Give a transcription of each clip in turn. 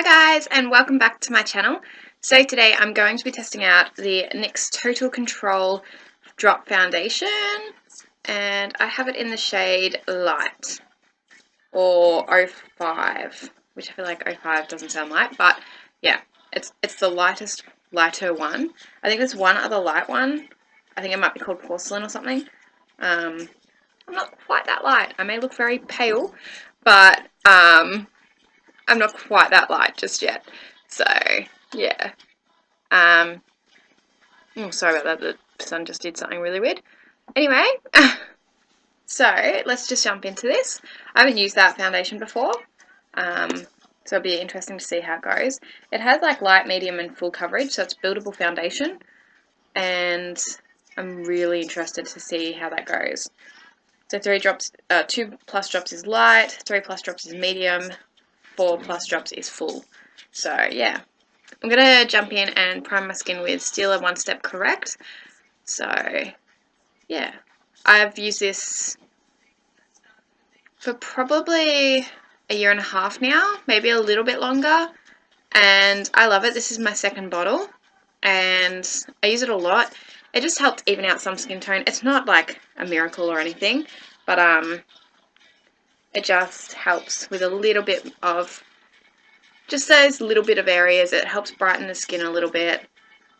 guys, and welcome back to my channel. So today I'm going to be testing out the NYX Total Control Drop Foundation, and I have it in the shade Light, or 05, which I feel like 05 doesn't sound light, but yeah, it's the lighter one. I think there's one other light one. I think it might be called Porcelain or something. I'm not quite that light. I may look very pale, but I'm not quite that light just yet. So yeah. Oh, sorry about that. The sun just did something really weird. Anyway, so let's just jump into this. I haven't used that foundation before, so it'll be interesting to see how it goes. It has like light, medium, and full coverage, so it's buildable foundation, and I'm really interested to see how that goes. So 2+ drops is light, 3+ drops is medium, 4+ drops is full. So yeah, I'm going to jump in and prime my skin with Stila One Step Correct. So yeah, I've used this for probably a year and a half now, maybe a little bit longer, and I love it. This is my second bottle and I use it a lot. It just helps even out some skin tone. It's not like a miracle or anything, but it just helps with a little bit of just those little bit of areas. It helps brighten the skin a little bit.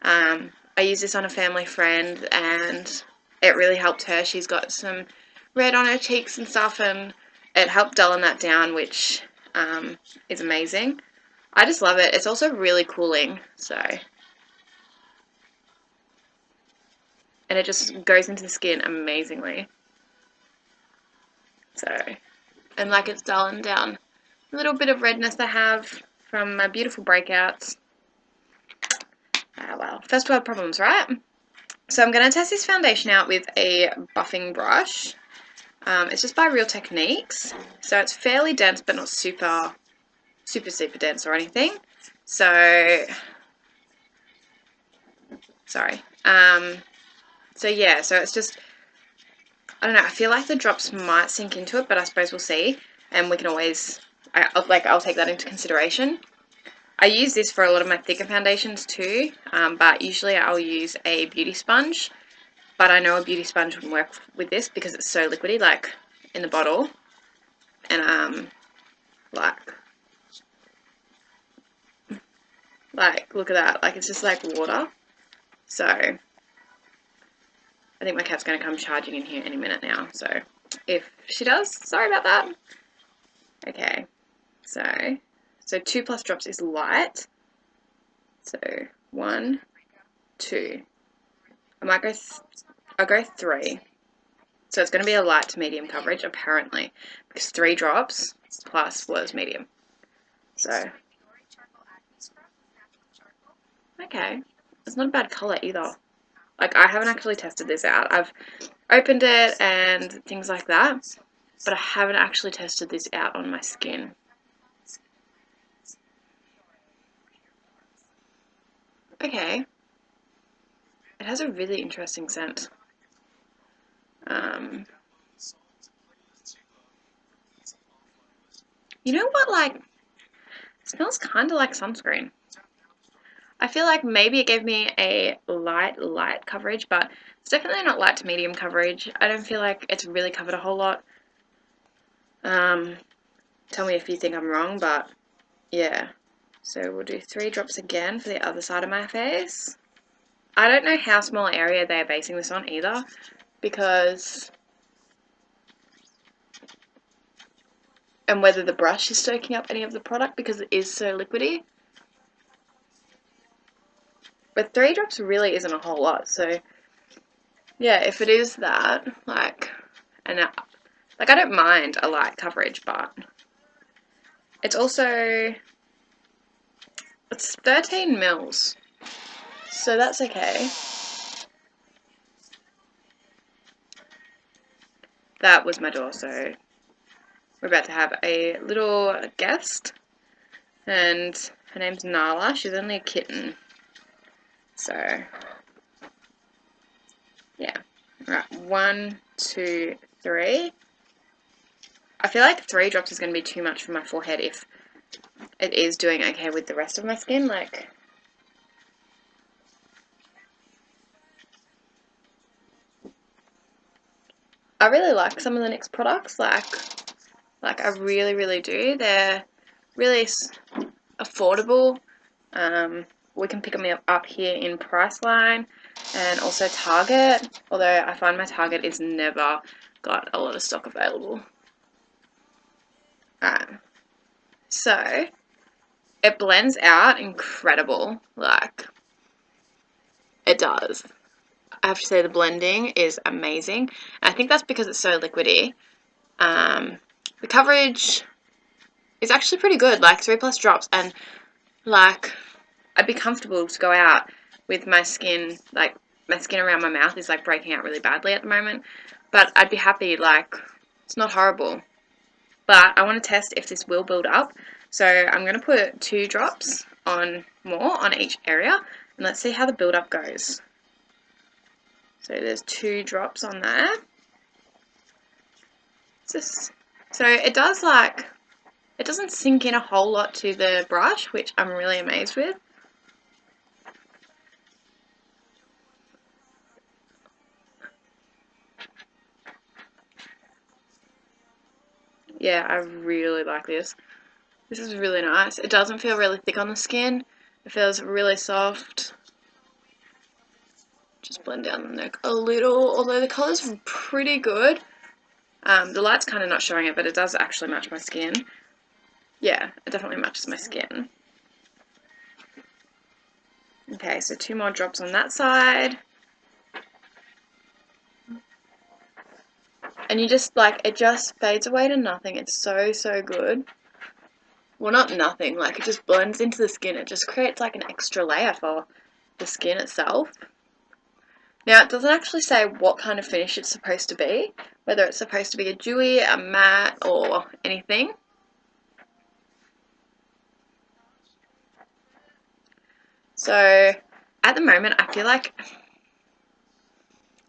I use this on a family friend and it really helped her. She's got some red on her cheeks and stuff, and it helped dullen that down, which is amazing. I just love it. It's also really cooling, so, and it just goes into the skin amazingly. So, and like it's dulling down a little bit of redness I have from my beautiful breakouts. Well, first world problems, right? So I'm going to test this foundation out with a buffing brush. It's just by Real Techniques, so it's fairly dense but not super dense or anything. So, sorry. So yeah, so it's just, I don't know, I feel like the drops might sink into it, but I suppose we'll see, and we can always, I'll take that into consideration. I use this for a lot of my thicker foundations too, but usually I'll use a beauty sponge, but I know a beauty sponge wouldn't work with this because it's so liquidy, like in the bottle, and like look at that, like it's just like water. So I think my cat's going to come charging in here any minute now, so if she does, sorry about that. Okay, so 2+ drops is light, so 1, 2, I'll go 3, so it's going to be a light to medium coverage apparently, because 3 drops plus was medium. So okay, it's not a bad colour either. Like, I haven't actually tested this out. I've opened it and things like that, but I haven't actually tested this out on my skin. Okay. It has a really interesting scent. You know what, like, it smells kind of like sunscreen. I feel like maybe it gave me a light coverage, but it's definitely not light to medium coverage. I don't feel like it's really covered a whole lot. Tell me if you think I'm wrong, but yeah. So we'll do 3 drops again for the other side of my face. I don't know how small area they are basing this on either, because, and whether the brush is soaking up any of the product because it is so liquidy. But 3 drops really isn't a whole lot, so yeah, if it is that, like, and like, I don't mind a light coverage, but it's also, it's 13 mils, so that's okay. That was my door, so we're about to have a little guest, and her name's Nala. She's only a kitten, so yeah. Right, 1, 2, 3. I feel like 3 drops is going to be too much for my forehead if it is doing okay with the rest of my skin. Like, I really like some of the NYX products. Like I really, really do. They're really affordable. We can pick them up here in Priceline and also Target, although I find my Target is never got a lot of stock available. So it blends out incredible, like it does. I have to say the blending is amazing. I think that's because it's so liquidy. The coverage is actually pretty good, like 3+ drops, and like I'd be comfortable to go out with my skin, like my skin around my mouth is like breaking out really badly at the moment, but I'd be happy, like it's not horrible. But I want to test if this will build up, so I'm going to put 2 drops on more on each area, and let's see how the build up goes. So there's 2 drops on there. So it does, like, it doesn't sink in a whole lot to the brush, which I'm really amazed with. Yeah, I really like this. This is really nice. It doesn't feel really thick on the skin. It feels really soft. Just blend down the neck a little, although the colour's pretty good. The light's kind of not showing it, but it does actually match my skin. Yeah, it definitely matches my skin. Okay, so 2 more drops on that side. And you just, like, it just fades away to nothing. It's so, so good. Well, not nothing, like, it just blends into the skin. It just creates, like, an extra layer for the skin itself. Now, it doesn't actually say what kind of finish it's supposed to be, whether it's supposed to be a dewy, a matte, or anything. So, at the moment, I feel like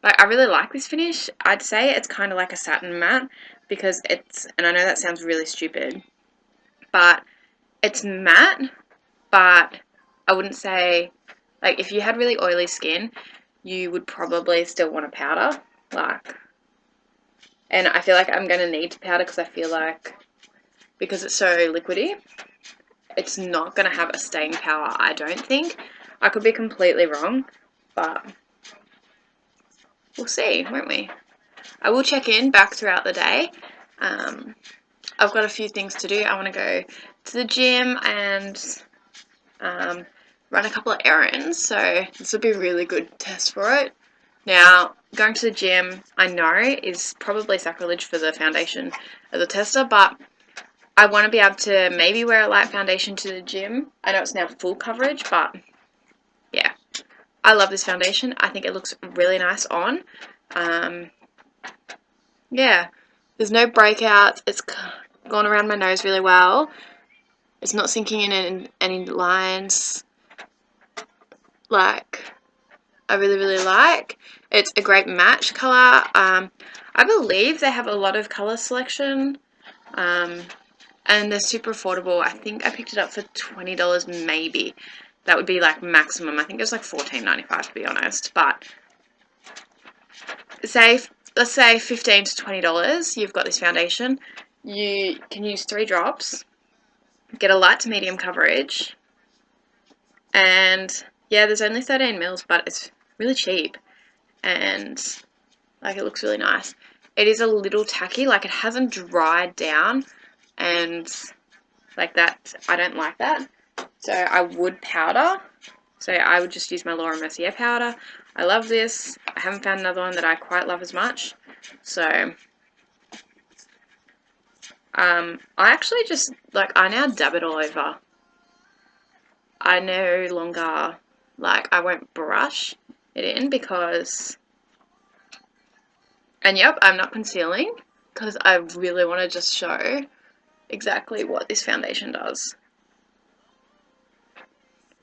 I really like this finish. I'd say it's kind of like a satin matte, because it's, and I know that sounds really stupid, but it's matte, but I wouldn't say, like, if you had really oily skin, you would probably still want a powder, like, and I feel like I'm going to need to powder because I feel like, because it's so liquidy, it's not going to have a staying power, I don't think. I could be completely wrong, but we'll see, won't we? I will check in back throughout the day. I've got a few things to do. I want to go to the gym and run a couple of errands, so this will be a really good test for it. Now, going to the gym, I know, is probably sacrilege for the foundation as a tester, but I want to be able to maybe wear a light foundation to the gym. I know it's now full coverage, but yeah. I love this foundation. I think it looks really nice on. Yeah, there's no breakouts. It's gone around my nose really well. It's not sinking in any lines. Like, I really, really like. It's a great match colour. I believe they have a lot of colour selection. And they're super affordable. I think I picked it up for $20 maybe. That would be like maximum. I think it was like $14.95 to be honest. But let's say $15 to $20. You've got this foundation. You can use 3 drops. Get a light to medium coverage. And yeah, there's only 13 mils, but it's really cheap. And like, it looks really nice. It is a little tacky. Like, it hasn't dried down. And like that, I don't like that. So I would powder. So I would just use my Mercier powder. I love this. I haven't found another one that I quite love as much. So I actually just, like, I now dab it all over. I no longer, like, I won't brush it in because, and yep, I'm not concealing because I really want to just show exactly what this foundation does.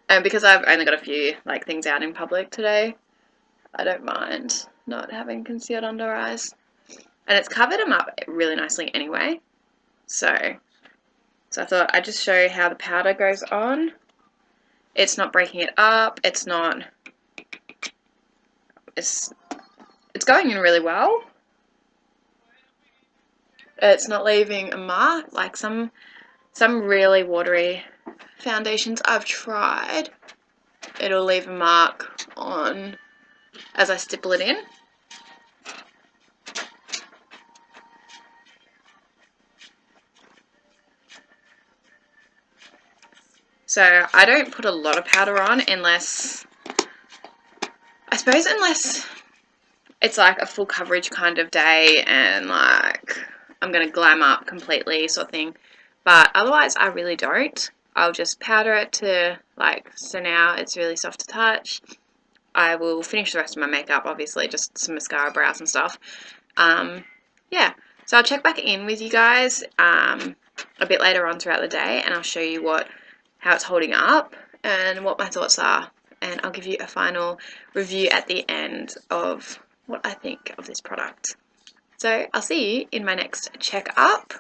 And because I've only got a few, like, things out in public today, I don't mind not having concealed under eyes. And it's covered them up really nicely anyway. So So I thought I'd just show you how the powder goes on. It's not breaking it up. It's going in really well. It's not leaving a mark like some really watery foundations I've tried. It'll leave a mark on as I stipple it in. So I don't put a lot of powder on unless it's like a full coverage kind of day and like I'm going to glam up completely sort of thing. But otherwise I really don't. I'll just powder it to like, so now it's really soft to touch. I will finish the rest of my makeup, obviously, just some mascara, brows and stuff. Yeah, so I'll check back in with you guys a bit later on throughout the day, and I'll show you how it's holding up and what my thoughts are, and I'll give you a final review at the end of what I think of this product. So I'll see you in my next check-up.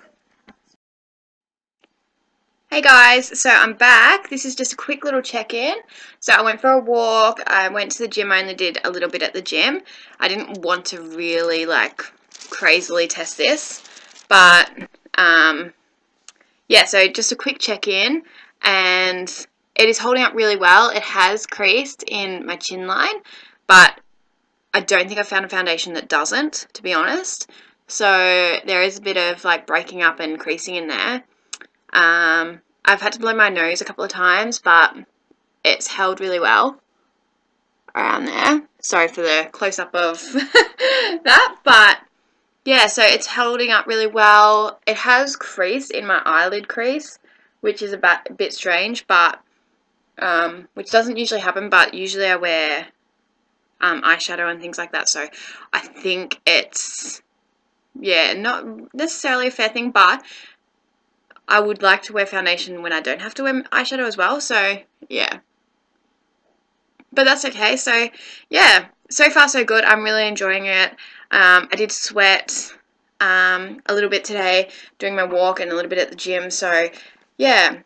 Hey guys, so I'm back. This is just a quick little check-in. So I went for a walk, I went to the gym, I only did a little bit at the gym. I didn't want to really like crazily test this, but yeah, so just a quick check-in, and it is holding up really well. It has creased in my chin line, but I don't think I've found a foundation that doesn't, to be honest. So there is a bit of like breaking up and creasing in there. I've had to blow my nose a couple of times, but it's held really well around there. Sorry for the close-up of that, but yeah, so it's holding up really well. It has crease in my eyelid crease, which is a bit strange, but which doesn't usually happen, but usually I wear eyeshadow and things like that, so I think it's, yeah, not necessarily a fair thing, but I would like to wear foundation when I don't have to wear eyeshadow as well, so yeah. But that's okay. So yeah, so far so good. I'm really enjoying it. I did sweat a little bit today doing my walk and a little bit at the gym, so yeah,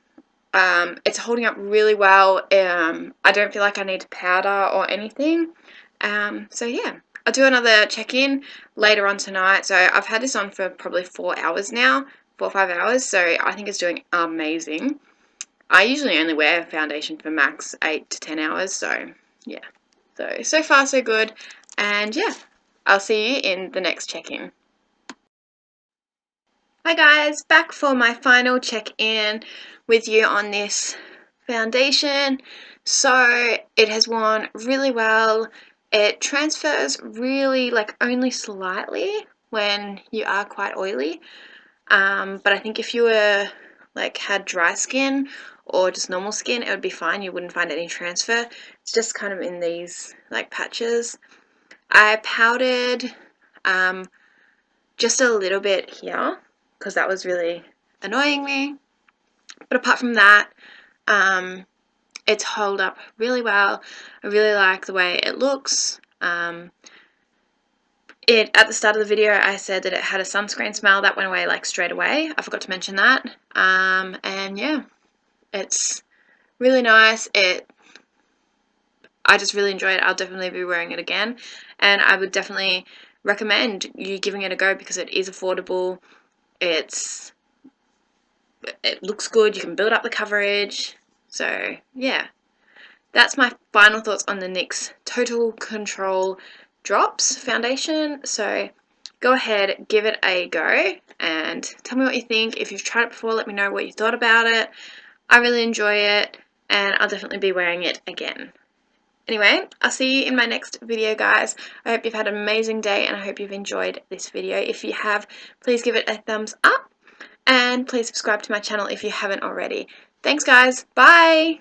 it's holding up really well. I don't feel like I need to powder or anything. So yeah, I'll do another check-in later on tonight. So I've had this on for probably 4 hours now. 4 or 5 hours, so I think it's doing amazing. I usually only wear foundation for max 8 to 10 hours, so yeah. So far so good, and yeah, I'll see you in the next check-in. Hi guys, back for my final check-in with you on this foundation. So it has worn really well. It transfers really like only slightly when you are quite oily. But I think if you were like had dry skin or just normal skin, it would be fine. You wouldn't find any transfer. It's just kind of in these like patches. I powdered just a little bit here because that was really annoying me. But apart from that, it's held up really well. I really like the way it looks. At the start of the video, I said that it had a sunscreen smell. That went away like straight away. I forgot to mention that. And yeah, it's really nice. I just really enjoy it. I'll definitely be wearing it again. And I would definitely recommend you giving it a go because it is affordable. It looks good. You can build up the coverage. So yeah, that's my final thoughts on the NYX Total Control Drops foundation. So go ahead, give it a go and tell me what you think. If you've tried it before, let me know what you thought about it. I really enjoy it and I'll definitely be wearing it again. Anyway, I'll see you in my next video, guys. I hope you've had an amazing day and I hope you've enjoyed this video. If you have, please give it a thumbs up and please subscribe to my channel if you haven't already. Thanks, guys. Bye!